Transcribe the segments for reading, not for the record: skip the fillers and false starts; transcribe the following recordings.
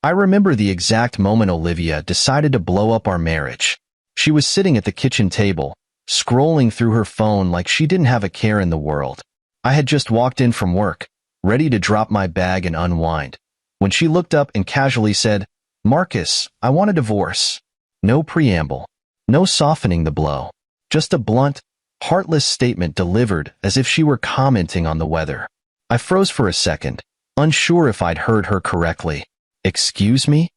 I remember the exact moment Olivia decided to blow up our marriage. She was sitting at the kitchen table, scrolling through her phone like she didn't have a care in the world. I had just walked in from work, ready to drop my bag and unwind, when she looked up and casually said, "Marcus, I want a divorce." No preamble, no softening the blow, just a blunt, heartless statement delivered as if she were commenting on the weather. I froze for a second, unsure if I'd heard her correctly. "Excuse me?"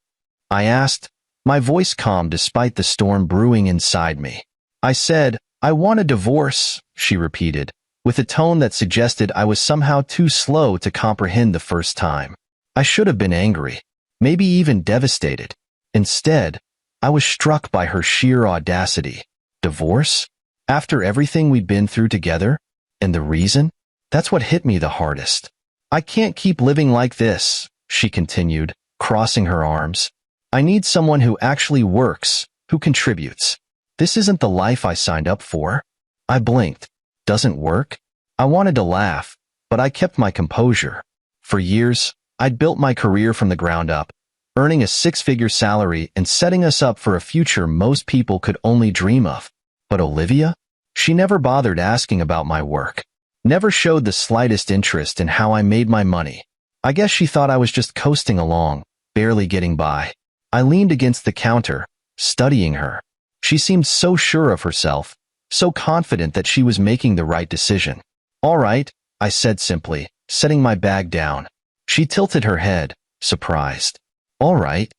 I asked, my voice calm despite the storm brewing inside me. "I said, I want a divorce," she repeated, with a tone that suggested I was somehow too slow to comprehend the first time. I should have been angry, maybe even devastated. Instead, I was struck by her sheer audacity. Divorce? After everything we'd been through together? And the reason? That's what hit me the hardest. "I can't keep living like this," she continued, crossing her arms. "I need someone who actually works, who contributes. This isn't the life I signed up for." I blinked. Doesn't work? I wanted to laugh, but I kept my composure. For years, I'd built my career from the ground up, earning a six-figure salary and setting us up for a future most people could only dream of. But Olivia? She never bothered asking about my work, never showed the slightest interest in how I made my money. I guess she thought I was just coasting along, barely getting by. I leaned against the counter, studying her. She seemed so sure of herself, so confident that she was making the right decision. "All right," I said simply, setting my bag down. She tilted her head, surprised. "All right.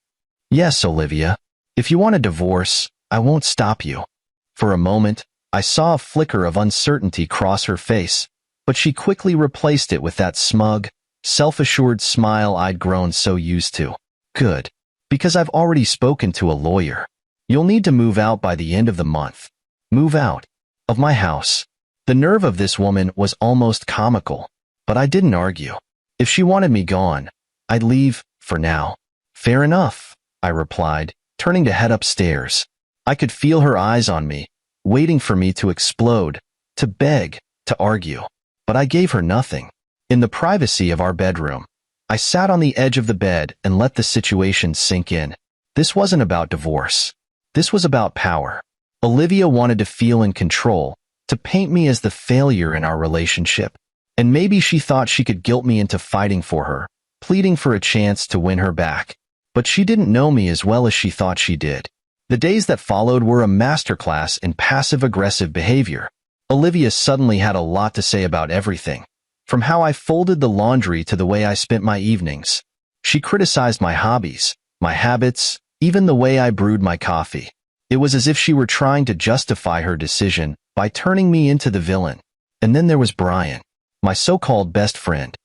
Yes, Olivia. If you want a divorce, I won't stop you." For a moment, I saw a flicker of uncertainty cross her face, but she quickly replaced it with that smug, self-assured smile I'd grown so used to. "Good. Because I've already spoken to a lawyer. You'll need to move out by the end of the month." Move out? Of my house? The nerve of this woman was almost comical, but I didn't argue. If she wanted me gone, I'd leave, for now. "Fair enough," I replied, turning to head upstairs. I could feel her eyes on me, waiting for me to explode, to beg, to argue. But I gave her nothing. In the privacy of our bedroom, I sat on the edge of the bed and let the situation sink in. This wasn't about divorce. This was about power. Olivia wanted to feel in control, to paint me as the failure in our relationship. And maybe she thought she could guilt me into fighting for her, pleading for a chance to win her back. But she didn't know me as well as she thought she did. The days that followed were a masterclass in passive-aggressive behavior. Olivia suddenly had a lot to say about everything, from how I folded the laundry to the way I spent my evenings. She criticized my hobbies, my habits, even the way I brewed my coffee. It was as if she were trying to justify her decision by turning me into the villain. And then there was Brian, my so-called best friend.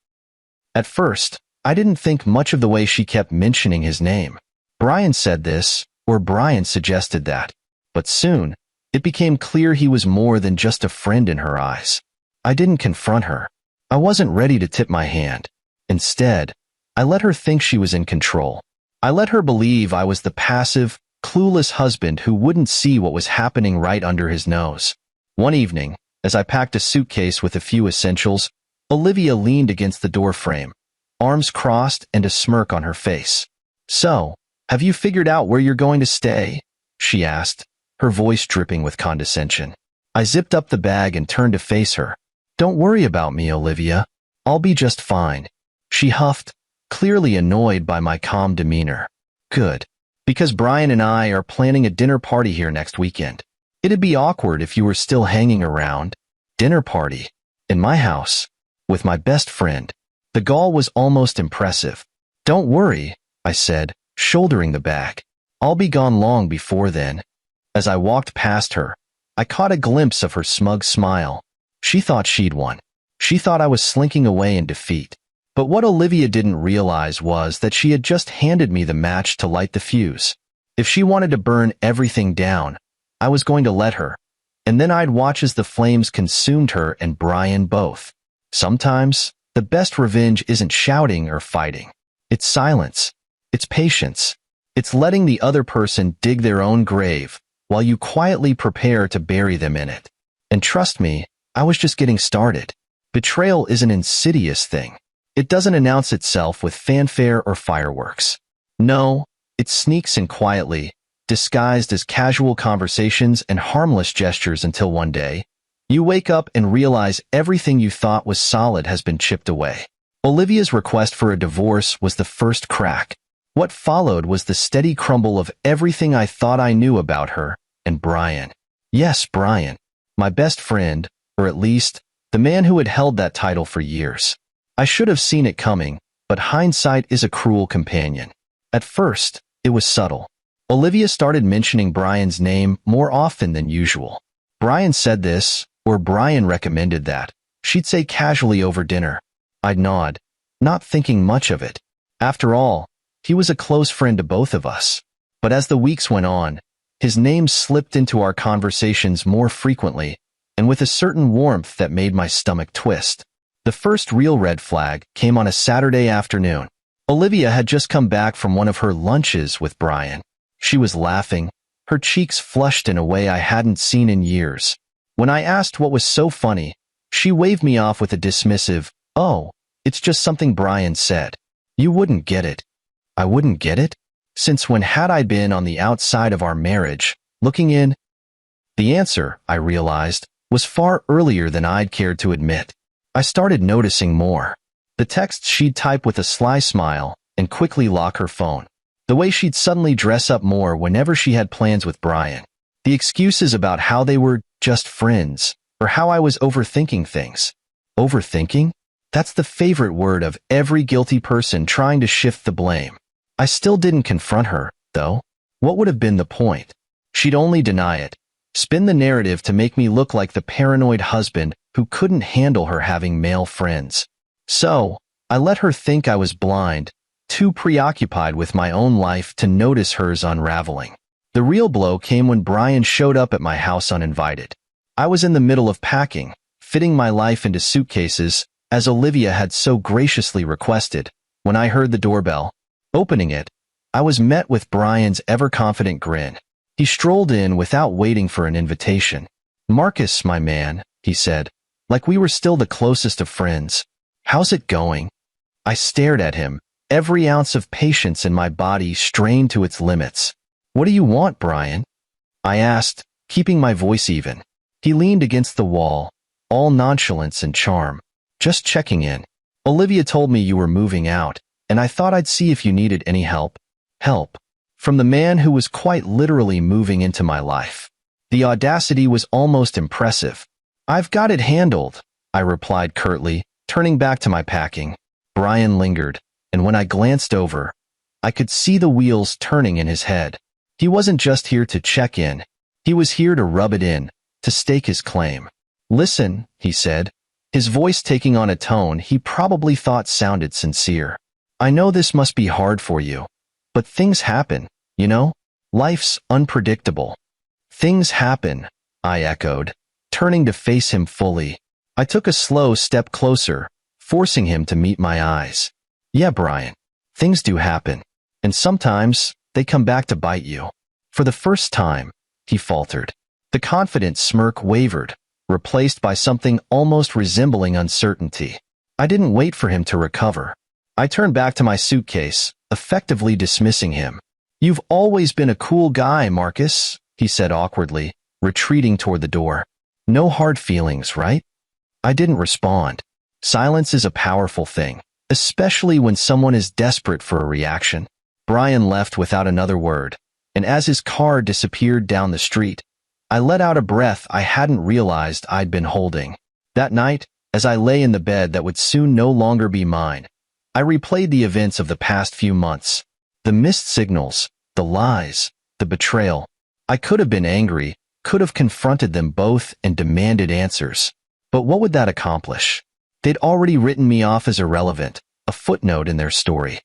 At first, I didn't think much of the way she kept mentioning his name. Brian said this, or Brian suggested that. But soon, it became clear he was more than just a friend in her eyes. I didn't confront her. I wasn't ready to tip my hand. Instead, I let her think she was in control. I let her believe I was the passive, clueless husband who wouldn't see what was happening right under his nose. One evening, as I packed a suitcase with a few essentials, Olivia leaned against the doorframe, arms crossed and a smirk on her face. "So, have you figured out where you're going to stay?" she asked, her voice dripping with condescension. I zipped up the bag and turned to face her. "Don't worry about me, Olivia. I'll be just fine." She huffed, clearly annoyed by my calm demeanor. "Good. Because Brian and I are planning a dinner party here next weekend. It'd be awkward if you were still hanging around." Dinner party? In my house? With my best friend? The gall was almost impressive. "Don't worry," I said, shouldering the bag. "I'll be gone long before then." As I walked past her, I caught a glimpse of her smug smile. She thought she'd won. She thought I was slinking away in defeat. But what Olivia didn't realize was that she had just handed me the match to light the fuse. If she wanted to burn everything down, I was going to let her. And then I'd watch as the flames consumed her and Brian both. Sometimes, the best revenge isn't shouting or fighting. It's silence. It's patience. It's letting the other person dig their own grave while you quietly prepare to bury them in it. And trust me, I was just getting started. Betrayal is an insidious thing. It doesn't announce itself with fanfare or fireworks. No, it sneaks in quietly, disguised as casual conversations and harmless gestures until one day, you wake up and realize everything you thought was solid has been chipped away. Olivia's request for a divorce was the first crack. What followed was the steady crumble of everything I thought I knew about her and Brian. Yes, Brian. My best friend, or at least, the man who had held that title for years. I should have seen it coming, but hindsight is a cruel companion. At first, it was subtle. Olivia started mentioning Brian's name more often than usual. Brian said this, or Brian recommended that. She'd say casually over dinner. I'd nod, not thinking much of it. After all, he was a close friend to both of us. But as the weeks went on, his name slipped into our conversations more frequently, and with a certain warmth that made my stomach twist. The first real red flag came on a Saturday afternoon. Olivia had just come back from one of her lunches with Brian. She was laughing, her cheeks flushed in a way I hadn't seen in years. When I asked what was so funny, she waved me off with a dismissive, "Oh, it's just something Brian said." You wouldn't get it. I wouldn't get it? Since when had I been on the outside of our marriage, looking in? The answer, I realized, was far earlier than I'd cared to admit. I started noticing more. The texts she'd type with a sly smile and quickly lock her phone. The way she'd suddenly dress up more whenever she had plans with Brian. The excuses about how they were just friends, or how I was overthinking things. Overthinking? That's the favorite word of every guilty person trying to shift the blame. I still didn't confront her, though. What would have been the point? She'd only deny it, spin the narrative to make me look like the paranoid husband who couldn't handle her having male friends. So, I let her think I was blind, too preoccupied with my own life to notice hers unraveling. The real blow came when Brian showed up at my house uninvited. I was in the middle of packing, fitting my life into suitcases, as Olivia had so graciously requested, when I heard the doorbell. Opening it, I was met with Brian's ever-confident grin. He strolled in without waiting for an invitation. "Marcus, my man," he said, like we were still the closest of friends. "How's it going?" I stared at him, every ounce of patience in my body strained to its limits. "What do you want, Brian?" I asked, keeping my voice even. He leaned against the wall, all nonchalance and charm. "Just checking in. Olivia told me you were moving out, and I thought I'd see if you needed any help." Help. From the man who was quite literally moving into my life. The audacity was almost impressive. "I've got it handled," I replied curtly, turning back to my packing. Brian lingered, and when I glanced over, I could see the wheels turning in his head. He wasn't just here to check in. He was here to rub it in, to stake his claim. "Listen," he said, his voice taking on a tone he probably thought sounded sincere. "I know this must be hard for you, but things happen, you know? Life's unpredictable." "Things happen," I echoed, turning to face him fully. I took a slow step closer, forcing him to meet my eyes. "Yeah, Brian, things do happen, and sometimes they come back to bite you." For the first time, he faltered. The confident smirk wavered, replaced by something almost resembling uncertainty. I didn't wait for him to recover. I turned back to my suitcase, effectively dismissing him. "You've always been a cool guy, Marcus," he said awkwardly, retreating toward the door. "No hard feelings, right?" I didn't respond. Silence is a powerful thing, especially when someone is desperate for a reaction. Brian left without another word, and as his car disappeared down the street, I let out a breath I hadn't realized I'd been holding. That night, as I lay in the bed that would soon no longer be mine, I replayed the events of the past few months. The missed signals, the lies, the betrayal. I could have been angry, could have confronted them both and demanded answers. But what would that accomplish? They'd already written me off as irrelevant, a footnote in their story.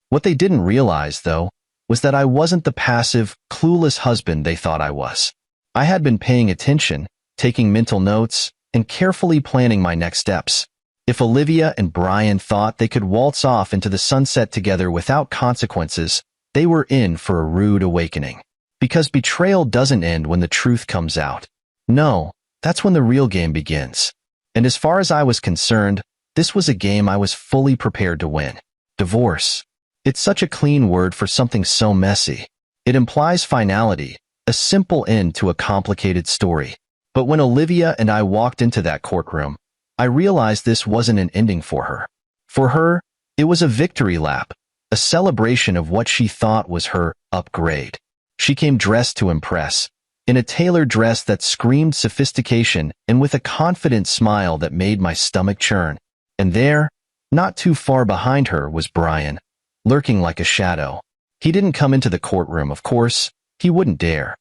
What they didn't realize, though, was that I wasn't the passive, clueless husband they thought I was. I had been paying attention, taking mental notes, and carefully planning my next steps. If Olivia and Brian thought they could waltz off into the sunset together without consequences, they were in for a rude awakening. Because betrayal doesn't end when the truth comes out. No, that's when the real game begins. And as far as I was concerned, this was a game I was fully prepared to win. Divorce. It's such a clean word for something so messy. It implies finality, a simple end to a complicated story. But when Olivia and I walked into that courtroom, I realized this wasn't an ending for her. For her, it was a victory lap, a celebration of what she thought was her upgrade. She came dressed to impress, in a tailored dress that screamed sophistication and with a confident smile that made my stomach churn. And there, not too far behind her, was Brian, lurking like a shadow. He didn't come into the courtroom, of course. He wouldn't dare.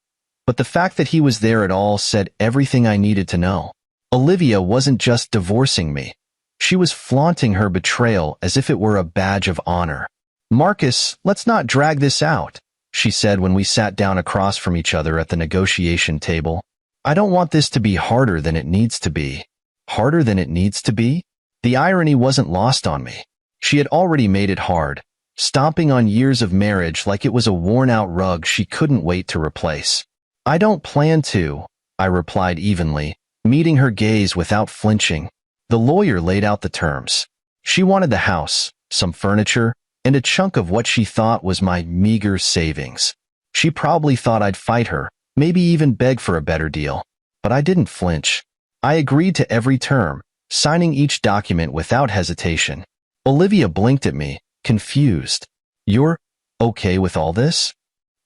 But the fact that he was there at all said everything I needed to know. Olivia wasn't just divorcing me. She was flaunting her betrayal as if it were a badge of honor. "Marcus, let's not drag this out," she said when we sat down across from each other at the negotiation table. "I don't want this to be harder than it needs to be." Harder than it needs to be? The irony wasn't lost on me. She had already made it hard, stomping on years of marriage like it was a worn-out rug she couldn't wait to replace. "I don't plan to," I replied evenly, meeting her gaze without flinching. The lawyer laid out the terms. She wanted the house, some furniture, and a chunk of what she thought was my meager savings. She probably thought I'd fight her, maybe even beg for a better deal. But I didn't flinch. I agreed to every term, signing each document without hesitation. Olivia blinked at me, confused. "You're okay with all this?"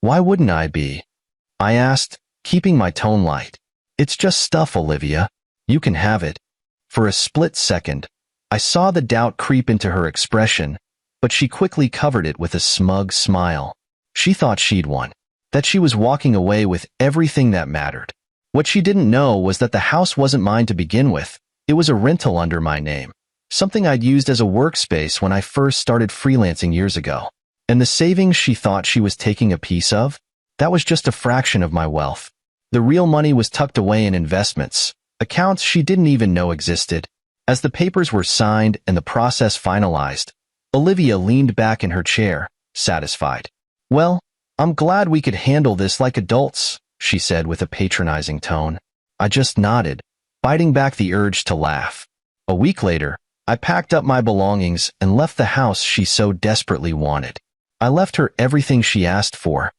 "Why wouldn't I be?" I asked, keeping my tone light. "It's just stuff, Olivia. You can have it." For a split second, I saw the doubt creep into her expression, but she quickly covered it with a smug smile. She thought she'd won, that she was walking away with everything that mattered. What she didn't know was that the house wasn't mine to begin with. It was a rental under my name, something I'd used as a workspace when I first started freelancing years ago. And the savings she thought she was taking a piece of? That was just a fraction of my wealth. The real money was tucked away in investments, accounts she didn't even know existed. As the papers were signed and the process finalized, Olivia leaned back in her chair, satisfied. "Well, I'm glad we could handle this like adults," she said with a patronizing tone. I just nodded, fighting back the urge to laugh. A week later, I packed up my belongings and left the house she so desperately wanted. I left her everything she asked for.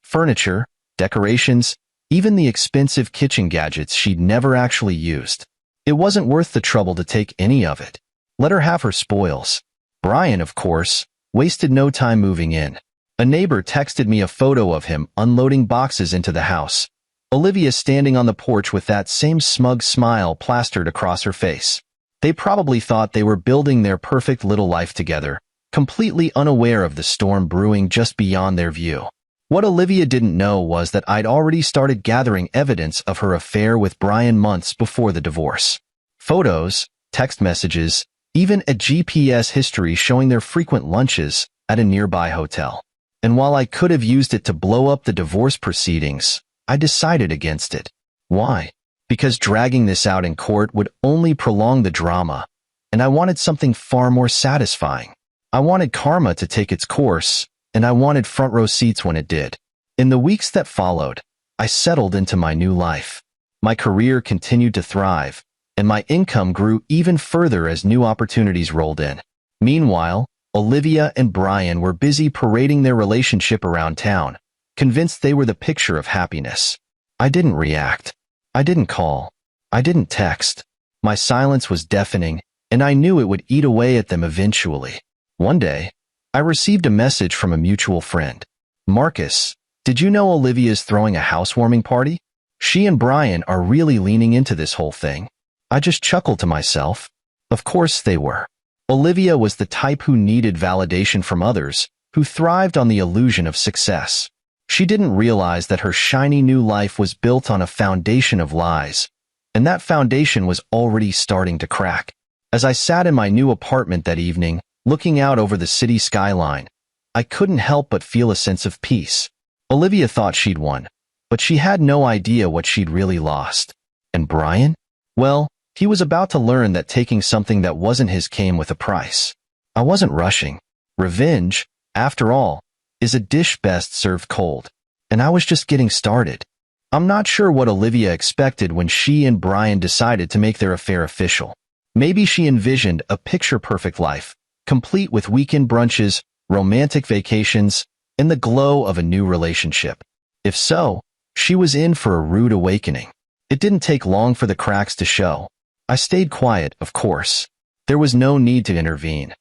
Furniture, decorations, even the expensive kitchen gadgets she'd never actually used. It wasn't worth the trouble to take any of it. Let her have her spoils. Brian, of course, wasted no time moving in. A neighbor texted me a photo of him unloading boxes into the house. Olivia standing on the porch with that same smug smile plastered across her face. They probably thought they were building their perfect little life together, completely unaware of the storm brewing just beyond their view. What Olivia didn't know was that I'd already started gathering evidence of her affair with Brian months before the divorce. Photos, text messages, even a GPS history showing their frequent lunches at a nearby hotel. And while I could have used it to blow up the divorce proceedings, I decided against it. Why? Because dragging this out in court would only prolong the drama, and I wanted something far more satisfying. I wanted karma to take its course, and I wanted front row seats when it did. In the weeks that followed, I settled into my new life. My career continued to thrive, and my income grew even further as new opportunities rolled in. Meanwhile, Olivia and Brian were busy parading their relationship around town, convinced they were the picture of happiness. I didn't react. I didn't call. I didn't text. My silence was deafening, and I knew it would eat away at them eventually. One day, I received a message from a mutual friend. "Marcus, did you know Olivia's throwing a housewarming party? She and Brian are really leaning into this whole thing." I just chuckled to myself. Of course they were. Olivia was the type who needed validation from others, who thrived on the illusion of success. She didn't realize that her shiny new life was built on a foundation of lies, and that foundation was already starting to crack. As I sat in my new apartment that evening, looking out over the city skyline, I couldn't help but feel a sense of peace. Olivia thought she'd won, but she had no idea what she'd really lost. And Brian? Well, he was about to learn that taking something that wasn't his came with a price. I wasn't rushing. Revenge, after all, is a dish best served cold, and I was just getting started. I'm not sure what Olivia expected when she and Brian decided to make their affair official. Maybe she envisioned a picture-perfect life, complete with weekend brunches, romantic vacations, and the glow of a new relationship? If so, she was in for a rude awakening. It didn't take long for the cracks to show. I stayed quiet, of course. There was no need to intervene.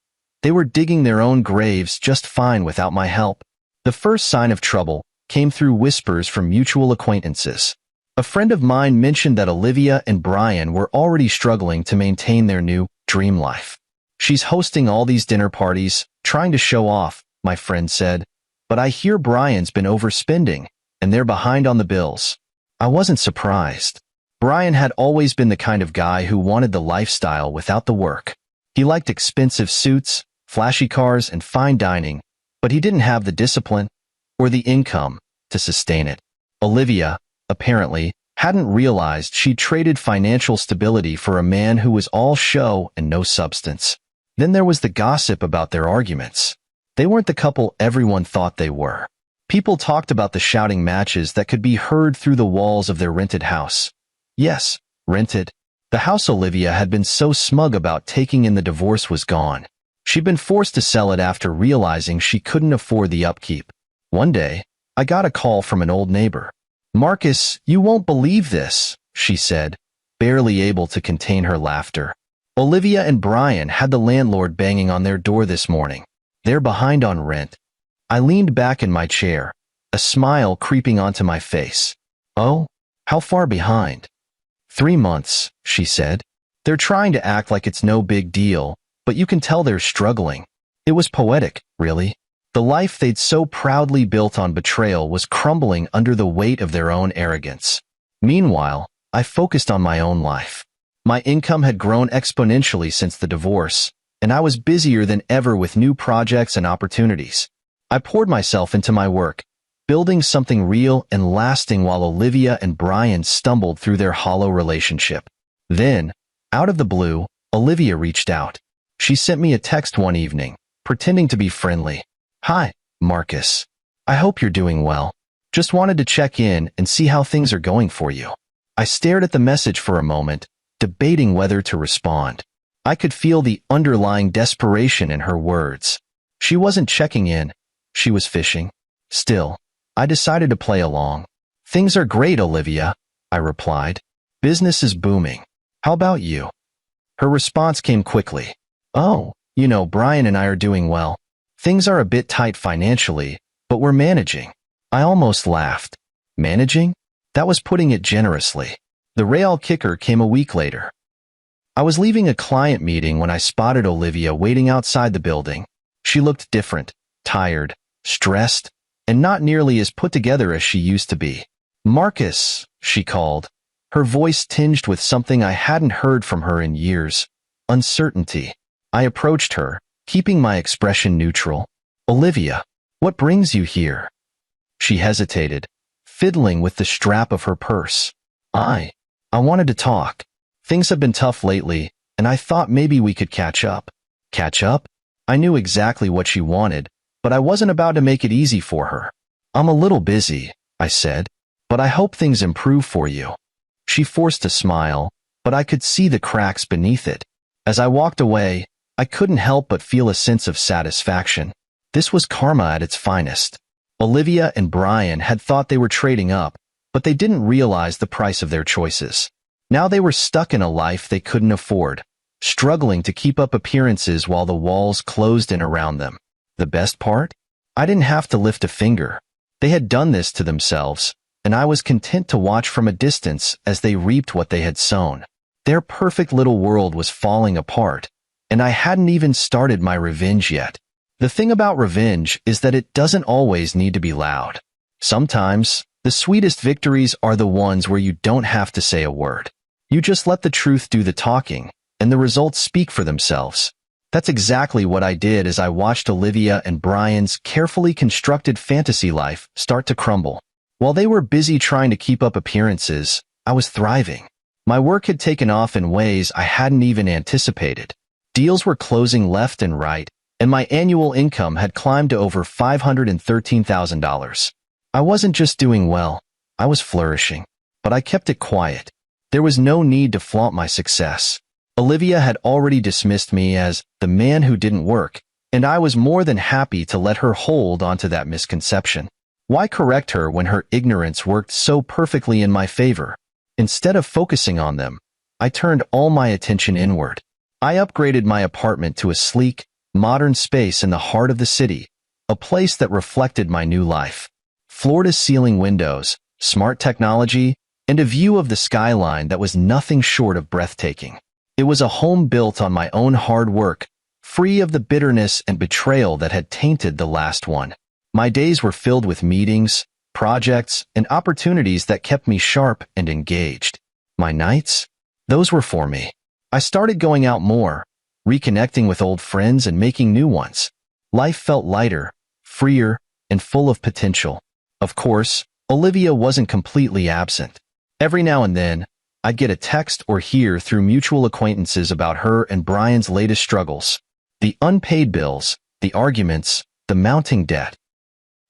They were digging their own graves just fine without my help. The first sign of trouble came through whispers from mutual acquaintances. A friend of mine mentioned that Olivia and Brian were already struggling to maintain their new dream life. She's hosting all these dinner parties, trying to show off, my friend said, but I hear Brian's been overspending, and they're behind on the bills. I wasn't surprised. Brian had always been the kind of guy who wanted the lifestyle without the work. He liked expensive suits, flashy cars, and fine dining, but he didn't have the discipline or the income to sustain it. Olivia, apparently, hadn't realized she'd traded financial stability for a man who was all show and no substance. Then there was the gossip about their arguments. They weren't the couple everyone thought they were. People talked about the shouting matches that could be heard through the walls of their rented house. Yes, rented. The house Olivia had been so smug about taking in the divorce was gone. She'd been forced to sell it after realizing she couldn't afford the upkeep. One day, I got a call from an old neighbor. "Marcus, you won't believe this," she said, barely able to contain her laughter. "Olivia and Brian had the landlord banging on their door this morning. They're behind on rent." I leaned back in my chair, a smile creeping onto my face. "Oh, how far behind?" 3 months, she said. "They're trying to act like it's no big deal, but you can tell they're struggling." It was poetic, really. The life they'd so proudly built on betrayal was crumbling under the weight of their own arrogance. Meanwhile, I focused on my own life. My income had grown exponentially since the divorce, and I was busier than ever with new projects and opportunities. I poured myself into my work, building something real and lasting while Olivia and Brian stumbled through their hollow relationship. Then, out of the blue, Olivia reached out. She sent me a text one evening, pretending to be friendly. "Hi, Marcus. I hope you're doing well. Just wanted to check in and see how things are going for you." I stared at the message for a moment, debating whether to respond. I could feel the underlying desperation in her words. She wasn't checking in, she was fishing. Still, I decided to play along. "Things are great, Olivia," I replied. "Business is booming. How about you?" Her response came quickly. "Oh, Brian and I are doing well. Things are a bit tight financially, but we're managing." I almost laughed. Managing? That was putting it generously. The real kicker came a week later. I was leaving a client meeting when I spotted Olivia waiting outside the building. She looked different, tired, stressed, and not nearly as put together as she used to be. "Marcus," she called, her voice tinged with something I hadn't heard from her in years: uncertainty. I approached her, keeping my expression neutral. "Olivia, what brings you here?" She hesitated, fiddling with the strap of her purse. I wanted to talk. Things have been tough lately, and I thought maybe we could catch up." Catch up? I knew exactly what she wanted, but I wasn't about to make it easy for her. "I'm a little busy," I said, "but I hope things improve for you." She forced a smile, but I could see the cracks beneath it. As I walked away, I couldn't help but feel a sense of satisfaction. This was karma at its finest. Olivia and Brian had thought they were trading up, but they didn't realize the price of their choices. Now they were stuck in a life they couldn't afford, struggling to keep up appearances while the walls closed in around them. The best part? I didn't have to lift a finger. They had done this to themselves, and I was content to watch from a distance as they reaped what they had sown. Their perfect little world was falling apart, and I hadn't even started my revenge yet. The thing about revenge is that it doesn't always need to be loud. Sometimes, the sweetest victories are the ones where you don't have to say a word. You just let the truth do the talking, and the results speak for themselves. That's exactly what I did as I watched Olivia and Brian's carefully constructed fantasy life start to crumble. While they were busy trying to keep up appearances, I was thriving. My work had taken off in ways I hadn't even anticipated. Deals were closing left and right, and my annual income had climbed to over $513,000. I wasn't just doing well, I was flourishing. But I kept it quiet. There was no need to flaunt my success. Olivia had already dismissed me as the man who didn't work, And I was more than happy to let her hold onto that misconception. Why correct her when her ignorance worked so perfectly in my favor? Instead of focusing on them, I turned all my attention inward. I upgraded my apartment to a sleek, modern space in the heart of the city, a place that reflected my new life. Floor-to-ceiling windows, smart technology, and a view of the skyline that was nothing short of breathtaking. It was a home built on my own hard work, free of the bitterness and betrayal that had tainted the last one. My days were filled with meetings, projects, and opportunities that kept me sharp and engaged. My nights? Those were for me. I started going out more, reconnecting with old friends and making new ones. Life felt lighter, freer, and full of potential. Of course, Olivia wasn't completely absent. Every now and then, I'd get a text or hear through mutual acquaintances about her and Brian's latest struggles. The unpaid bills, the arguments, the mounting debt.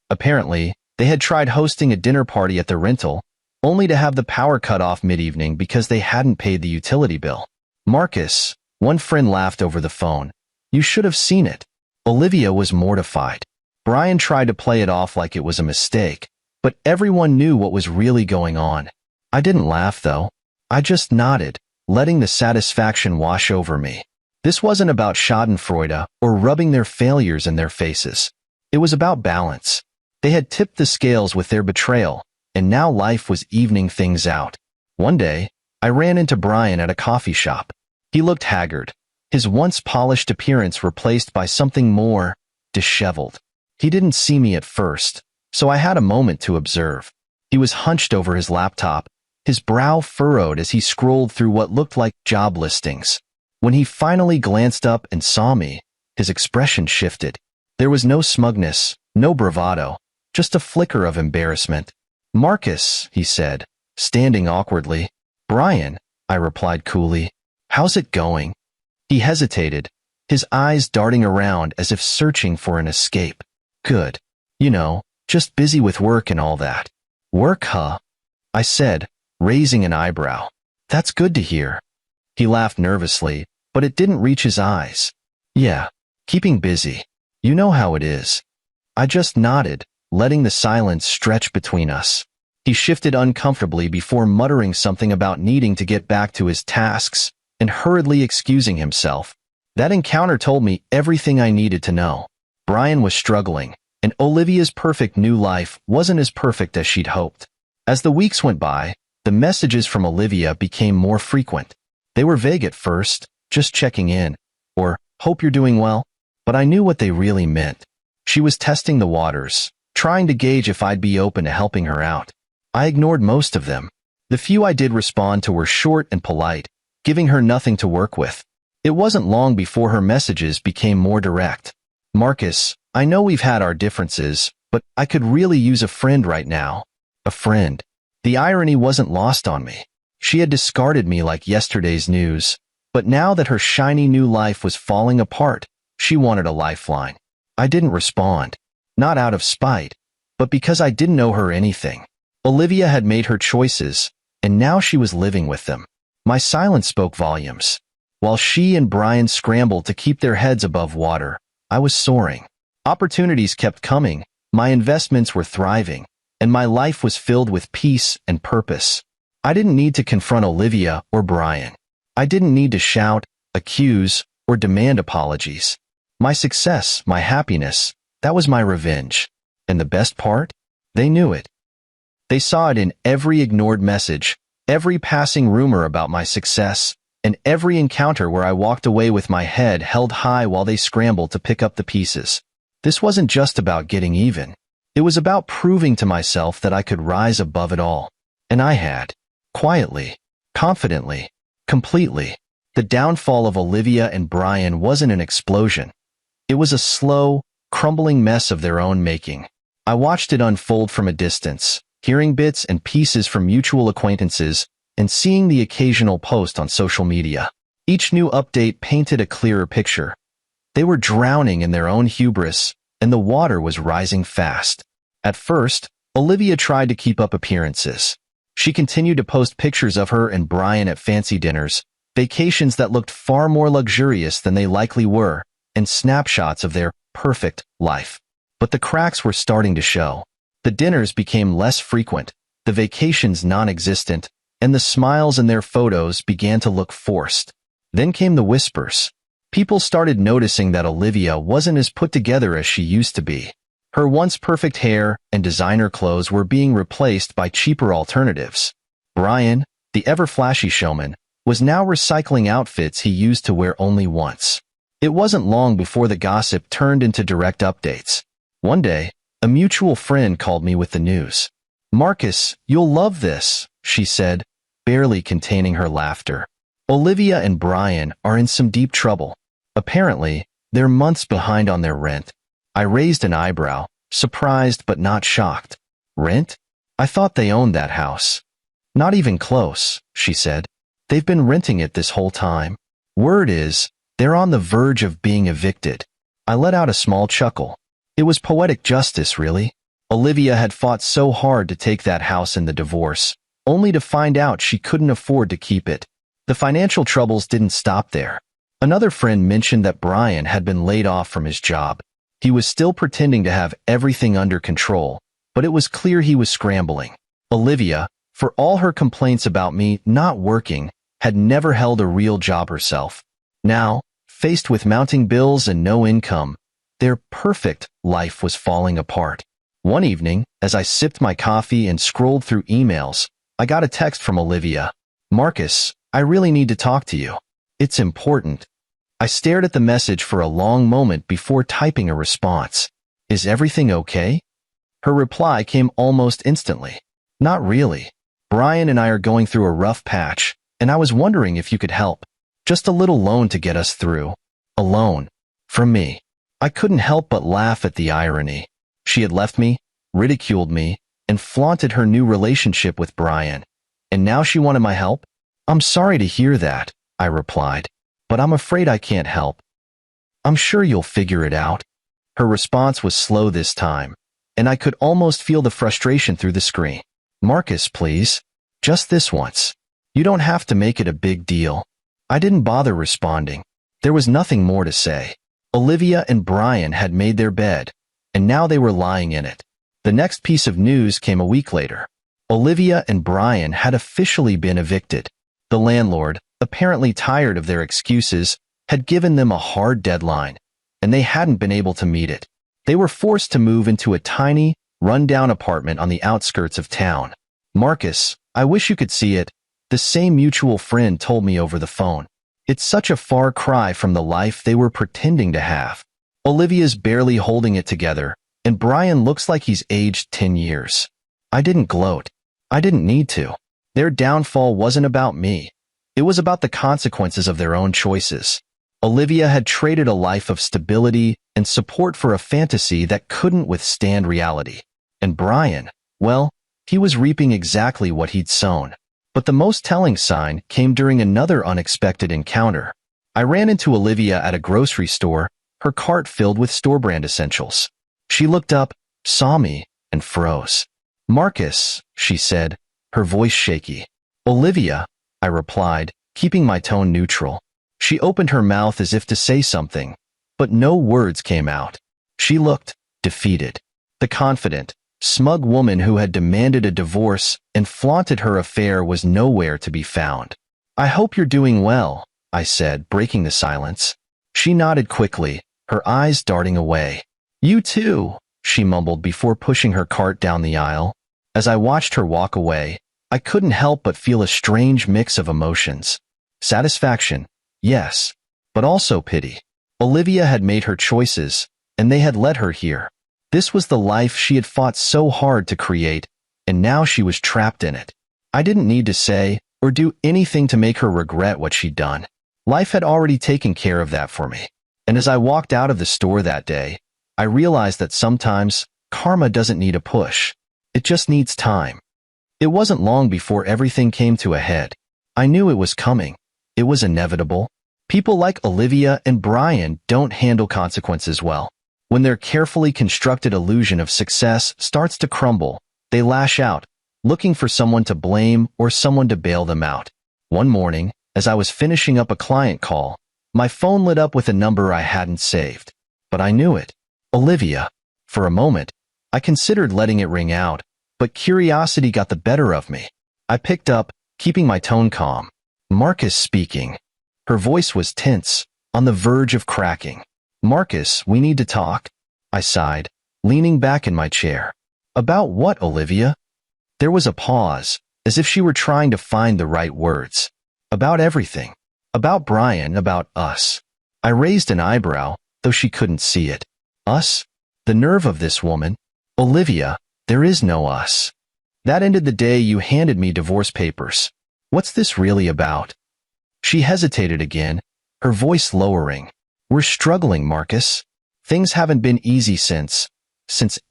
Apparently, they had tried hosting a dinner party at the rental, only to have the power cut off mid-evening because they hadn't paid the utility bill. Marcus, one friend laughed over the phone. You should have seen it. Olivia was mortified. Brian tried to play it off like it was a mistake, but everyone knew what was really going on. I didn't laugh, though. I just nodded, letting the satisfaction wash over me. This wasn't about schadenfreude or rubbing their failures in their faces. It was about balance. They had tipped the scales with their betrayal, and now life was evening things out. One day, I ran into Brian at a coffee shop. He looked haggard, his once polished appearance replaced by something more disheveled. He didn't see me at first, so I had a moment to observe. He was hunched over his laptop, his brow furrowed as he scrolled through what looked like job listings. When he finally glanced up and saw me, his expression shifted. There was no smugness, no bravado, just a flicker of embarrassment. Marcus, he said, standing awkwardly. Brian, I replied coolly. How's it going? He hesitated, his eyes darting around as if searching for an escape. Good. You know, just busy with work and all that. Work, huh? I said, raising an eyebrow. That's good to hear. He laughed nervously, but it didn't reach his eyes. Yeah, keeping busy. You know how it is. I just nodded, letting the silence stretch between us. He shifted uncomfortably before muttering something about needing to get back to his tasks and hurriedly excusing himself. That encounter told me everything I needed to know. Brian was struggling, and Olivia's perfect new life wasn't as perfect as she'd hoped. As the weeks went by, the messages from Olivia became more frequent. They were vague at first, just checking in, or hope you're doing well, but I knew what they really meant. She was testing the waters, trying to gauge if I'd be open to helping her out. I ignored most of them. The few I did respond to were short and polite, giving her nothing to work with. It wasn't long before her messages became more direct. Marcus, I know we've had our differences, but I could really use a friend right now. A friend. The irony wasn't lost on me. She had discarded me like yesterday's news, but now that her shiny new life was falling apart, she wanted a lifeline. I didn't respond. Not out of spite, but because I didn't owe her anything. Olivia had made her choices, and now she was living with them. My silence spoke volumes. While she and Brian scrambled to keep their heads above water, I was soaring. Opportunities kept coming, my investments were thriving, and my life was filled with peace and purpose. I didn't need to confront Olivia or Brian. I didn't need to shout, accuse, or demand apologies. My success, my happiness, that was my revenge. And the best part? They knew it. They saw it in every ignored message, every passing rumor about my success, and every encounter where I walked away with my head held high while they scrambled to pick up the pieces. This wasn't just about getting even. It was about proving to myself that I could rise above it all. And I had. Quietly, confidently, completely. The downfall of Olivia and Brian wasn't an explosion. It was a slow, crumbling mess of their own making. I watched it unfold from a distance, hearing bits and pieces from mutual acquaintances and seeing the occasional post on social media. Each new update painted a clearer picture. They were drowning in their own hubris, and the water was rising fast. At first, Olivia tried to keep up appearances. She continued to post pictures of her and Brian at fancy dinners, vacations that looked far more luxurious than they likely were, and snapshots of their perfect life. But the cracks were starting to show. The dinners became less frequent, the vacations non-existent, and the smiles in their photos began to look forced. Then came the whispers. People started noticing that Olivia wasn't as put together as she used to be. Her once perfect hair and designer clothes were being replaced by cheaper alternatives. Brian, the ever-flashy showman, was now recycling outfits he used to wear only once. It wasn't long before the gossip turned into direct updates. One day, a mutual friend called me with the news. "Marcus, you'll love this," she said, barely containing her laughter. "Olivia and Brian are in some deep trouble. Apparently, they're months behind on their rent." I raised an eyebrow, surprised but not shocked. "Rent? I thought they owned that house." "Not even close," she said. "They've been renting it this whole time. Word is, they're on the verge of being evicted." I let out a small chuckle. It was poetic justice, really. Olivia had fought so hard to take that house in the divorce, only to find out she couldn't afford to keep it. The financial troubles didn't stop there. Another friend mentioned that Brian had been laid off from his job. He was still pretending to have everything under control, but it was clear he was scrambling. Olivia, for all her complaints about me not working, had never held a real job herself. Now, faced with mounting bills and no income, their perfect life was falling apart. One evening, as I sipped my coffee and scrolled through emails, I got a text from Olivia. "Marcus, I really need to talk to you. It's important." I stared at the message for a long moment before typing a response. "Is everything okay?" Her reply came almost instantly. "Not really. Brian and I are going through a rough patch, and I was wondering if you could help. Just a little loan to get us through." A loan. From me. I couldn't help but laugh at the irony. She had left me, ridiculed me, and flaunted her new relationship with Brian. And now she wanted my help? "I'm sorry to hear that," I replied, "but I'm afraid I can't help." "I'm sure you'll figure it out." Her response was slow this time, and I could almost feel the frustration through the screen. "Marcus, please. Just this once. You don't have to make it a big deal." I didn't bother responding. There was nothing more to say. Olivia and Brian had made their bed, and now they were lying in it. The next piece of news came a week later. Olivia and Brian had officially been evicted. The landlord, apparently tired of their excuses, had given them a hard deadline, and they hadn't been able to meet it. They were forced to move into a tiny, run-down apartment on the outskirts of town. "Marcus, I wish you could see it," the same mutual friend told me over the phone. "It's such a far cry from the life they were pretending to have. Olivia's barely holding it together, and Brian looks like he's aged 10 years. I didn't gloat. I didn't need to. Their downfall wasn't about me. It was about the consequences of their own choices. Olivia had traded a life of stability and support for a fantasy that couldn't withstand reality. And Brian, well, he was reaping exactly what he'd sown. But the most telling sign came during another unexpected encounter. I ran into Olivia at a grocery store, her cart filled with store-brand essentials. She looked up, saw me, and froze. "Marcus," she said, her voice shaky. "Olivia," I replied, keeping my tone neutral. She opened her mouth as if to say something, but no words came out. She looked defeated. The confident, smug woman who had demanded a divorce and flaunted her affair was nowhere to be found. "I hope you're doing well," I said, breaking the silence. She nodded quickly, her eyes darting away. "You too," she mumbled before pushing her cart down the aisle. As I watched her walk away, I couldn't help but feel a strange mix of emotions. Satisfaction, yes, but also pity. Olivia had made her choices, and they had led her here. This was the life she had fought so hard to create, and now she was trapped in it. I didn't need to say or do anything to make her regret what she'd done. Life had already taken care of that for me. And as I walked out of the store that day, I realized that sometimes karma doesn't need a push. It just needs time. It wasn't long before everything came to a head. I knew it was coming. It was inevitable. People like Olivia and Brian don't handle consequences well. When their carefully constructed illusion of success starts to crumble, they lash out, looking for someone to blame or someone to bail them out. One morning, as I was finishing up a client call, My phone lit up with a number I hadn't saved. But I knew it. Olivia. For a moment, I considered letting it ring out, but curiosity got the better of me. I picked up, keeping my tone calm. Marcus speaking. Her voice was tense, on the verge of cracking. Marcus, we need to talk. I sighed, leaning back in my chair. About what, Olivia? There was a pause, as if she were trying to find the right words. About everything. About Brian, about us. I raised an eyebrow, though she couldn't see it. Us? The nerve of this woman. Olivia, there is no us. That ended the day you handed me divorce papers. What's this really about? She hesitated again, her voice lowering. We're struggling, Marcus. Things haven't been easy since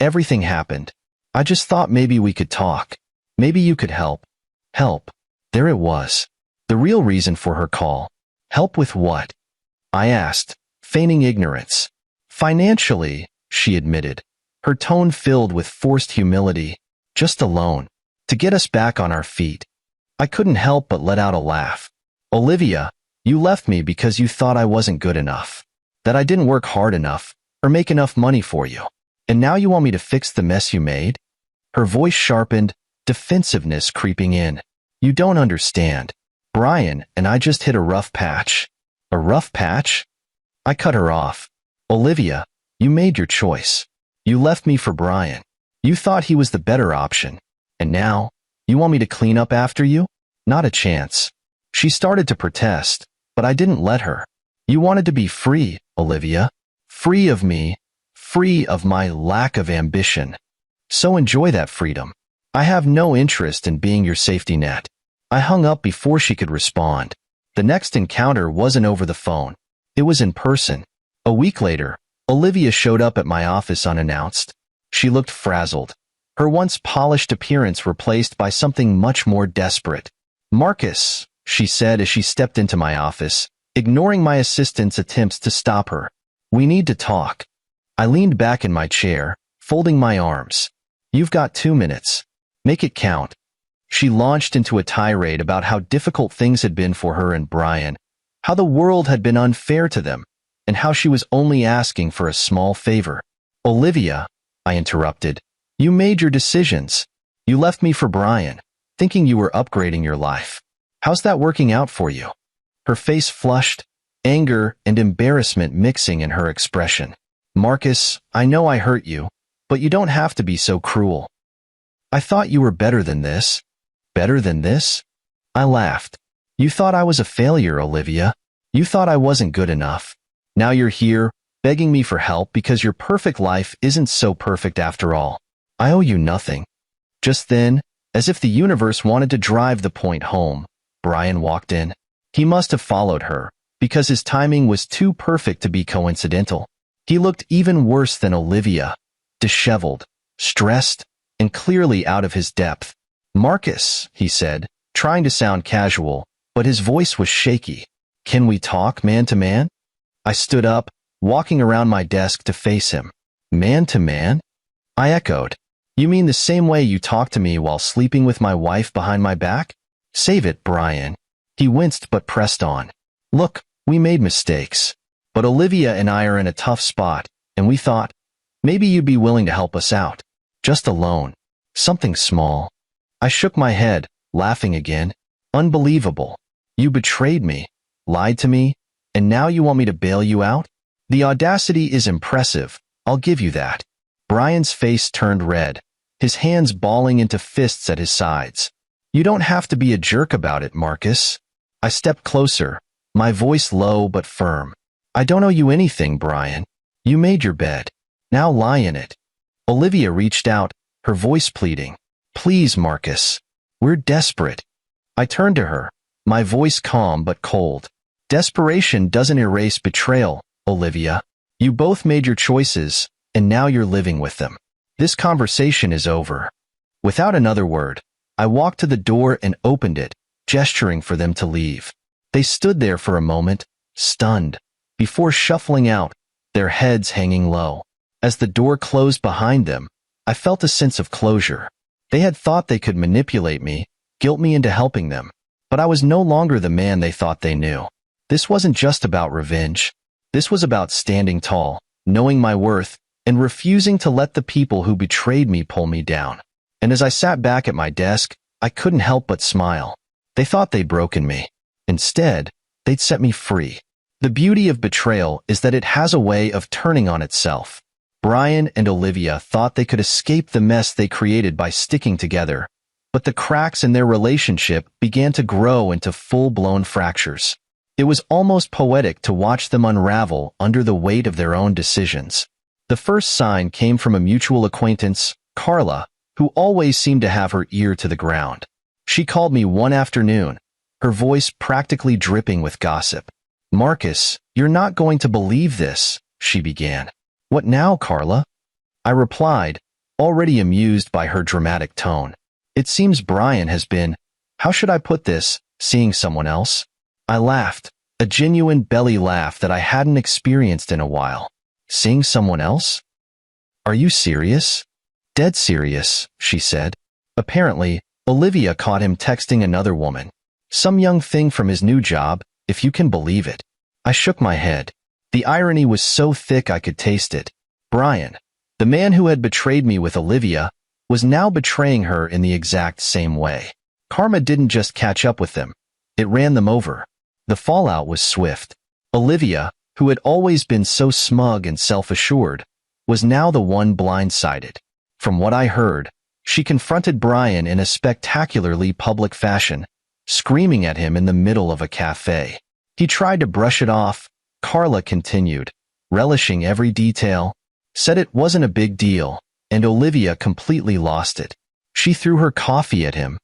everything happened. I just thought maybe we could talk. Maybe you could help. Help. There it was. The real reason for her call. Help with what? I asked, feigning ignorance. Financially, she admitted, her tone filled with forced humility. Just a loan. To get us back on our feet. I couldn't help but let out a laugh. Olivia, you left me because you thought I wasn't good enough. That I didn't work hard enough, or make enough money for you. And now you want me to fix the mess you made? Her voice sharpened, defensiveness creeping in. You don't understand. Brian and I just hit a rough patch. A rough patch? I cut her off. Olivia, you made your choice. You left me for Brian. You thought he was the better option. And now, you want me to clean up after you? Not a chance. She started to protest, but I didn't let her. You wanted to be free, Olivia. Free of me. Free of my lack of ambition. So enjoy that freedom. I have no interest in being your safety net. I hung up before she could respond. The next encounter wasn't over the phone. It was in person. A week later, Olivia showed up at my office unannounced. She looked frazzled, her once polished appearance replaced by something much more desperate. Marcus, she said as she stepped into my office, ignoring my assistant's attempts to stop her. We need to talk. I leaned back in my chair, folding my arms. You've got 2 minutes. Make it count. She launched into a tirade about how difficult things had been for her and Brian, how the world had been unfair to them, and how she was only asking for a small favor. Olivia, I interrupted, you made your decisions. You left me for Brian, thinking you were upgrading your life. How's that working out for you? Her face flushed, anger and embarrassment mixing in her expression. Marcus, I know I hurt you, but you don't have to be so cruel. I thought you were better than this. Better than this? I laughed. You thought I was a failure, Olivia. You thought I wasn't good enough. Now you're here, begging me for help because your perfect life isn't so perfect after all. I owe you nothing. Just then, as if the universe wanted to drive the point home, Brian walked in. He must have followed her, because his timing was too perfect to be coincidental. He looked even worse than Olivia, disheveled, stressed, and clearly out of his depth. Marcus, he said, trying to sound casual, but his voice was shaky. Can we talk man to man? I stood up, walking around my desk to face him. Man to man? I echoed. You mean the same way you talked to me while sleeping with my wife behind my back? Save it, Brian. He winced but pressed on. Look, we made mistakes. But Olivia and I are in a tough spot, and we thought, maybe you'd be willing to help us out. Just a loan. Something small. I shook my head, laughing again. Unbelievable. You betrayed me, lied to me, and now you want me to bail you out? The audacity is impressive, I'll give you that. Brian's face turned red, his hands balling into fists at his sides. You don't have to be a jerk about it, Marcus. I stepped closer, my voice low but firm. I don't owe you anything, Brian. You made your bed. Now lie in it. Olivia reached out, her voice pleading. Please, Marcus. We're desperate. I turned to her, my voice calm but cold. Desperation doesn't erase betrayal, Olivia. You both made your choices, and now you're living with them. This conversation is over. Without another word, I walked to the door and opened it, gesturing for them to leave. They stood there for a moment, stunned, before shuffling out, their heads hanging low. As the door closed behind them, I felt a sense of closure. They had thought they could manipulate me, guilt me into helping them, but I was no longer the man they thought they knew. This wasn't just about revenge. This was about standing tall, knowing my worth, and refusing to let the people who betrayed me pull me down. And as I sat back at my desk, I couldn't help but smile. They thought they'd broken me. Instead, they'd set me free. The beauty of betrayal is that it has a way of turning on itself. Brian and Olivia thought they could escape the mess they created by sticking together, but the cracks in their relationship began to grow into full-blown fractures. It was almost poetic to watch them unravel under the weight of their own decisions. The first sign came from a mutual acquaintance, Carla, who always seemed to have her ear to the ground. She called me one afternoon, her voice practically dripping with gossip. "Marcus, you're not going to believe this," she began. "What now, Carla?" I replied, already amused by her dramatic tone. "It seems Brian has been, how should I put this, seeing someone else?" I laughed, a genuine belly laugh that I hadn't experienced in a while. "Seeing someone else? Are you serious?" "Dead serious," she said. Apparently, Olivia caught him texting another woman. Some young thing from his new job, if you can believe it. I shook my head. The irony was so thick I could taste it. Brian, the man who had betrayed me with Olivia, was now betraying her in the exact same way. Karma didn't just catch up with them. It ran them over. The fallout was swift. Olivia, who had always been so smug and self-assured, was now the one blindsided. From what I heard, she confronted Brian in a spectacularly public fashion, screaming at him in the middle of a cafe. He tried to brush it off. Carla continued, relishing every detail, said it wasn't a big deal, and Olivia completely lost it. She threw her coffee at him.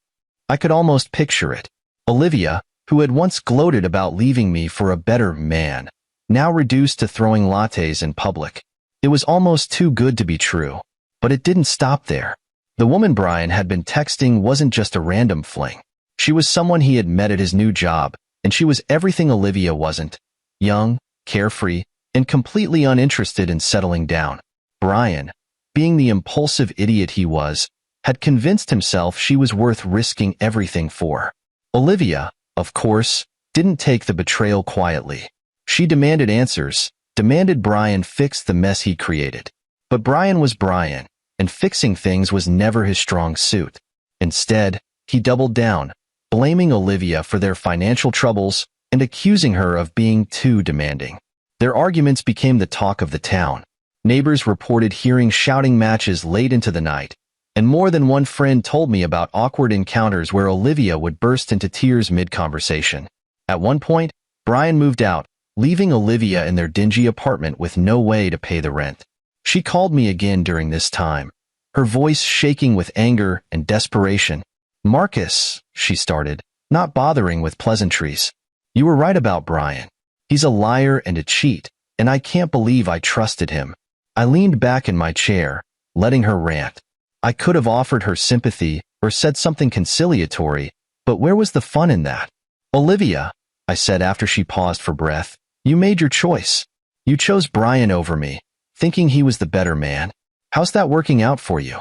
I could almost picture it. Olivia, who had once gloated about leaving me for a better man, now reduced to throwing lattes in public. It was almost too good to be true. But it didn't stop there. The woman Brian had been texting wasn't just a random fling. She was someone he had met at his new job, and she was everything Olivia wasn't. Young, carefree, and completely uninterested in settling down. Brian, being the impulsive idiot he was, had convinced himself she was worth risking everything for. Olivia, of course, didn't take the betrayal quietly. She demanded answers, demanded Brian fix the mess he created. But Brian was Brian, and fixing things was never his strong suit. Instead, he doubled down, blaming Olivia for their financial troubles and accusing her of being too demanding. Their arguments became the talk of the town. Neighbors reported hearing shouting matches late into the night, and more than one friend told me about awkward encounters where Olivia would burst into tears mid-conversation. At one point, Brian moved out, leaving Olivia in their dingy apartment with no way to pay the rent. She called me again during this time, her voice shaking with anger and desperation. "Marcus," she started, not bothering with pleasantries. "You were right about Brian. He's a liar and a cheat, and I can't believe I trusted him." I leaned back in my chair, letting her rant. I could have offered her sympathy or said something conciliatory, but where was the fun in that? "Olivia," I said after she paused for breath, "you made your choice. You chose Brian over me, thinking he was the better man. How's that working out for you?"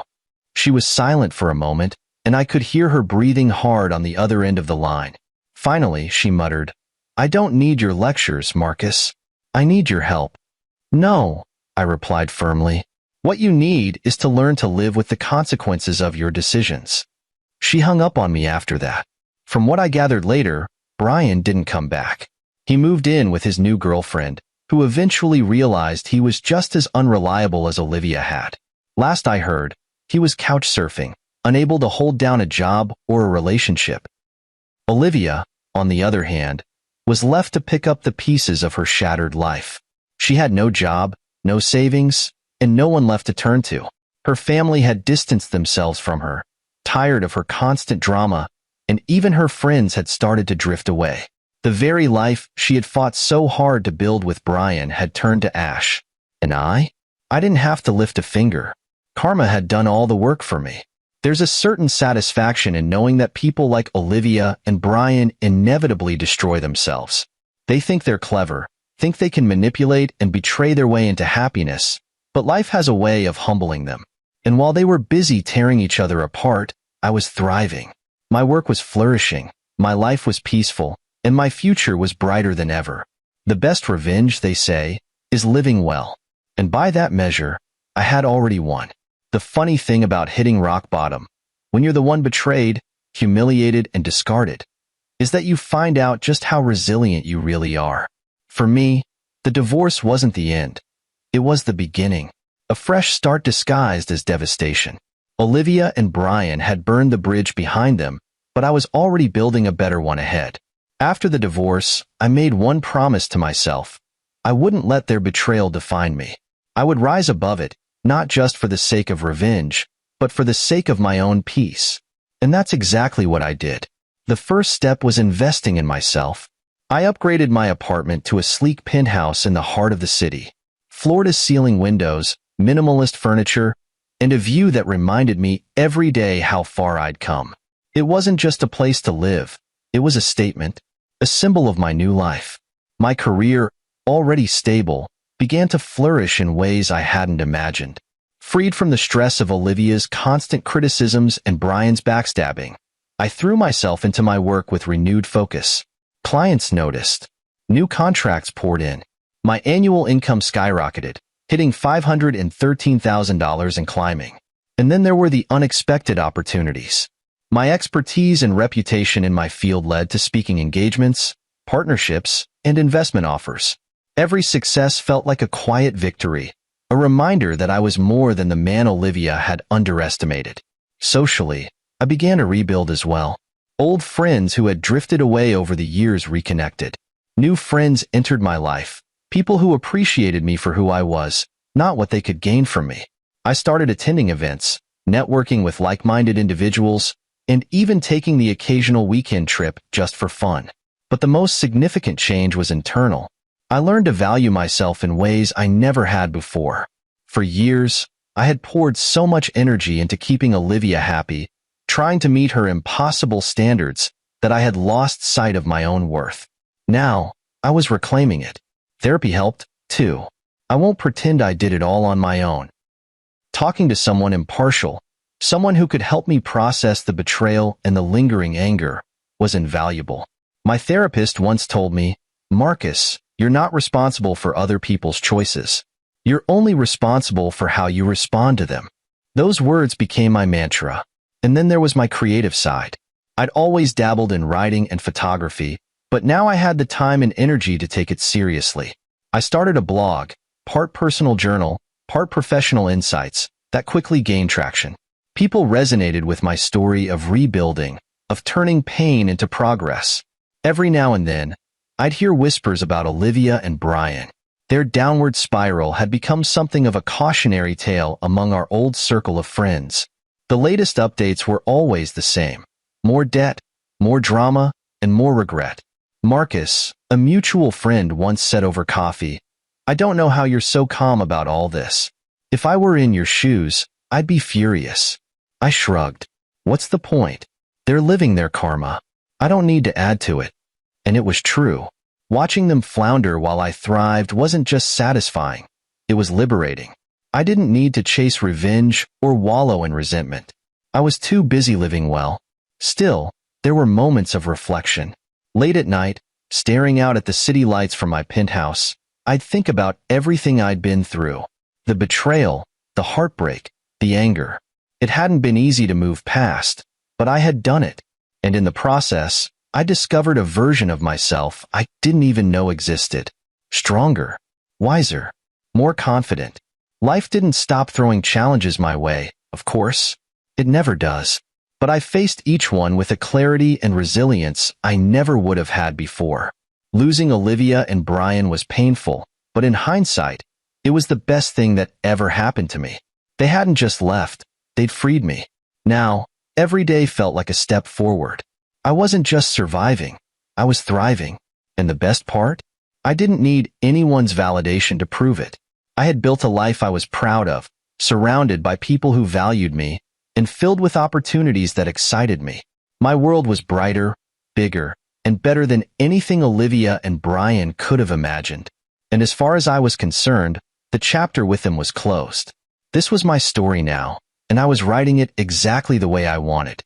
She was silent for a moment, and I could hear her breathing hard on the other end of the line. Finally, she muttered, "I don't need your lectures, Marcus. I need your help." "No," I replied firmly. "What you need is to learn to live with the consequences of your decisions." She hung up on me after that. From what I gathered later, Brian didn't come back. He moved in with his new girlfriend, who eventually realized he was just as unreliable as Olivia had. Last I heard, he was couch surfing, unable to hold down a job or a relationship. Olivia, on the other hand, was left to pick up the pieces of her shattered life. She had no job, no savings, and no one left to turn to. Her family had distanced themselves from her, tired of her constant drama, and even her friends had started to drift away. The very life she had fought so hard to build with Brian had turned to ash. And I didn't have to lift a finger. Karma had done all the work for me. There's a certain satisfaction in knowing that people like Olivia and Brian inevitably destroy themselves. They think they're clever, think they can manipulate and betray their way into happiness, but life has a way of humbling them. And while they were busy tearing each other apart, I was thriving. My work was flourishing, my life was peaceful, and my future was brighter than ever. The best revenge, they say, is living well. And by that measure, I had already won. The funny thing about hitting rock bottom, when you're the one betrayed, humiliated, and discarded, is that you find out just how resilient you really are. For me, the divorce wasn't the end. It was the beginning. A fresh start disguised as devastation. Olivia and Brian had burned the bridge behind them, but I was already building a better one ahead. After the divorce, I made one promise to myself. I wouldn't let their betrayal define me. I would rise above it, not just for the sake of revenge, but for the sake of my own peace. And that's exactly what I did. The first step was investing in myself. I upgraded my apartment to a sleek penthouse in the heart of the city. Floor-to-ceiling windows, minimalist furniture, and a view that reminded me every day how far I'd come. It wasn't just a place to live. It was a statement, a symbol of my new life. My career, already stable, began to flourish in ways I hadn't imagined. Freed from the stress of Olivia's constant criticisms and Brian's backstabbing, I threw myself into my work with renewed focus. Clients noticed. New contracts poured in. My annual income skyrocketed, hitting $513,000 and climbing. And then there were the unexpected opportunities. My expertise and reputation in my field led to speaking engagements, partnerships, and investment offers. Every success felt like a quiet victory, a reminder that I was more than the man Olivia had underestimated. Socially, I began to rebuild as well. Old friends who had drifted away over the years reconnected. New friends entered my life, people who appreciated me for who I was, not what they could gain from me. I started attending events, networking with like-minded individuals, and even taking the occasional weekend trip just for fun. But the most significant change was internal. I learned to value myself in ways I never had before. For years, I had poured so much energy into keeping Olivia happy, trying to meet her impossible standards, that I had lost sight of my own worth. Now, I was reclaiming it. Therapy helped, too. I won't pretend I did it all on my own. Talking to someone impartial, someone who could help me process the betrayal and the lingering anger, was invaluable. My therapist once told me, "Marcus, you're not responsible for other people's choices. You're only responsible for how you respond to them." Those words became my mantra. And then there was my creative side. I'd always dabbled in writing and photography, but now I had the time and energy to take it seriously. I started a blog, part personal journal, part professional insights, that quickly gained traction. People resonated with my story of rebuilding, of turning pain into progress. Every now and then, I'd hear whispers about Olivia and Brian. Their downward spiral had become something of a cautionary tale among our old circle of friends. The latest updates were always the same. More debt, more drama, and more regret. Marcus, a mutual friend, once said over coffee, "I don't know how you're so calm about all this. If I were in your shoes, I'd be furious." I shrugged. What's the point? They're living their karma. I don't need to add to it. And it was true. Watching them flounder while I thrived wasn't just satisfying. It was liberating. I didn't need to chase revenge or wallow in resentment. I was too busy living well. Still, there were moments of reflection. Late at night, staring out at the city lights from my penthouse, I'd think about everything I'd been through. The betrayal, the heartbreak, the anger. It hadn't been easy to move past, but I had done it. And in the process, I discovered a version of myself I didn't even know existed. Stronger, wiser, more confident. Life didn't stop throwing challenges my way, of course. It never does. But I faced each one with a clarity and resilience I never would have had before. Losing Olivia and Brian was painful, but in hindsight, it was the best thing that ever happened to me. They hadn't just left, they'd freed me. Now, every day felt like a step forward. I wasn't just surviving, I was thriving. And the best part? I didn't need anyone's validation to prove it. I had built a life I was proud of, surrounded by people who valued me, and filled with opportunities that excited me. My world was brighter, bigger, and better than anything Olivia and Brian could have imagined. And as far as I was concerned, the chapter with them was closed. This was my story now, and I was writing it exactly the way I wanted.